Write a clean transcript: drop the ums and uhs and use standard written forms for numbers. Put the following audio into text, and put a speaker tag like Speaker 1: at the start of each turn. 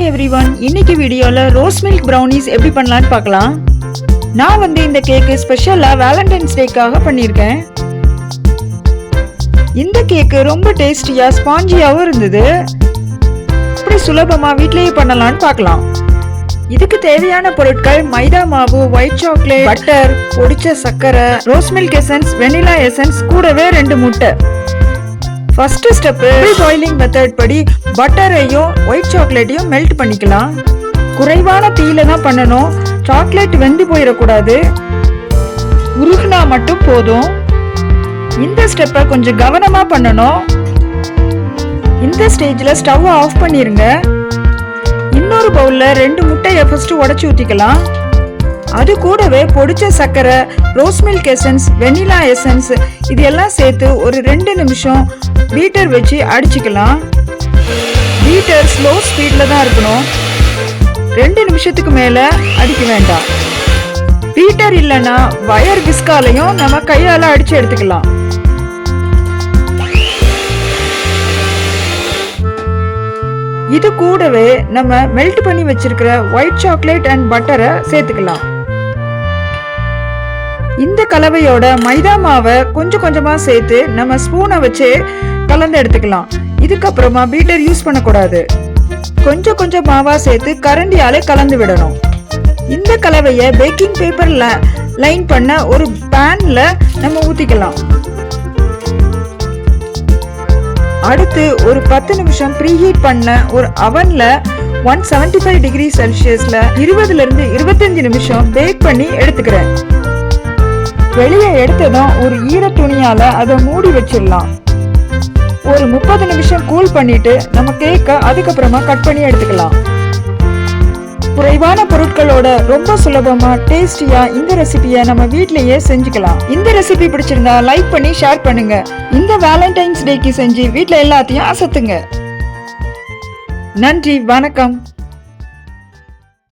Speaker 1: Everyone, இன்னைக்கு வீடியோல rose milk brownies எப்படி பண்ணலாம்னு பார்க்கலாம். நான் இந்த கேக்கு ஸ்பெஷலா வேலண்டைன்ஸ் டேக்காக பண்ணியிருக்கேன். இந்த கேக்கு ரொம்ப டேஸ்டியா ஸ்பாஞ்சியாவும் இருந்தது. எப்படி சுலபமா வீட்லயே பண்ணலாம்னு பார்க்கலாம். இதுக்கு தேவையான பொருட்கள் மைதா மாவு, ஒயிட் சாக்லேட், பட்டர், பொடிச்ச சர்க்கரை, rose milk essence, vanilla essence, கூடவே 2 முட்டை. ஃபர்ஸ்ட் ஸ்டெப், பாயிலிங் மெத்தட் படி பட்டரையும் ஒயிட் சாக்லேட்டையும் மெல்ட் பண்ணிக்கலாம். குறைவான தீயில தான் பண்ணணும். சாக்லேட் வெந்து போயிடக்கூடாது. உருகுனா மட்டும் போதும். இந்த ஸ்டெப்பை கொஞ்சம் கவனமா பண்ணணும். இந்த ஸ்டேஜ்ல ஸ்டவ் ஆஃப் பண்ணிருங்க. இன்னொரு பவுல்ல 2 முட்டையை ஃபர்ஸ்ட் உடைச்சு ஊத்திக்கலாம். அது கூடவே பொடிச்ச சர்க்கரை, rose milk essence, vanilla essence இது எல்லாம் சேர்த்து ஒரு 2 நிமிஷம் பீட்டர் வச்சு அடிச்சுக்கலாம். பீட்டர் ஸ்லோ ஸ்பீட்ல தான் இருக்கணும். 2 நிமிஷத்துக்கு மேல அடிக்க வேண்டாம். பீட்டர் இல்லைன்னா வயர் விஸ்காலையும் நம்ம கையால அடிச்சு எடுத்துக்கலாம். இது கூடவே நம்ம மெல்ட் பண்ணி வச்சிருக்கிற ஒயிட் சாக்லேட் அண்ட் பட்டரை சேர்த்துக்கலாம். இந்த கலவையோட மைதா மாவை கொஞ்சம் கொஞ்சமா சேர்த்து நம்ம ஸ்பூனை வச்சு கலந்து எடுத்துக்கலாம். இதுக்கப்புறமா பீட்டர் யூஸ் பண்ணக்கூடாது. கொஞ்சம் கொஞ்சம் மாவா சேர்த்து கரண்டியாலே கலந்து விடணும். இந்த கலவையை பேக்கிங் பேப்பர்ல லைன் பண்ண ஒரு பேன்ல நம்ம ஊத்திக்கலாம். அடுத்து ஒரு 10 நிமிஷம் ப்ரீஹீட் பண்ண ஒரு அவன்ல 175 டிகிரி செல்சியஸ்ல 20 இருந்து 25 நிமிஷம் பேக் பண்ணி எடுத்துக்கிறேன். வெளியே எடுத்ததும் ஒரு ஈர துணியால அதை மூடி வச்சிடலாம். ஒரு 30 நிமிஷம் கூல் பண்ணிட்டு நம்ம கேக்க அதுக்கப்புறமா கட் பண்ணி எடுத்துக்கலாம். குறைவான பொருட்களோட ரொம்ப சுலபமா டேஸ்டியா இந்த ரெசிபியை நம்ம வீட்லயே செஞ்சுக்கலாம். இந்த ரெசிபி பிடிச்சிருந்தா லைக் பண்ணி ஷேர் பண்ணுங்க. இந்த வேலண்டைன்ஸ் டேக்கு செஞ்சு வீட்ல எல்லாத்தையும் அசத்துங்க. நன்றி, வணக்கம்.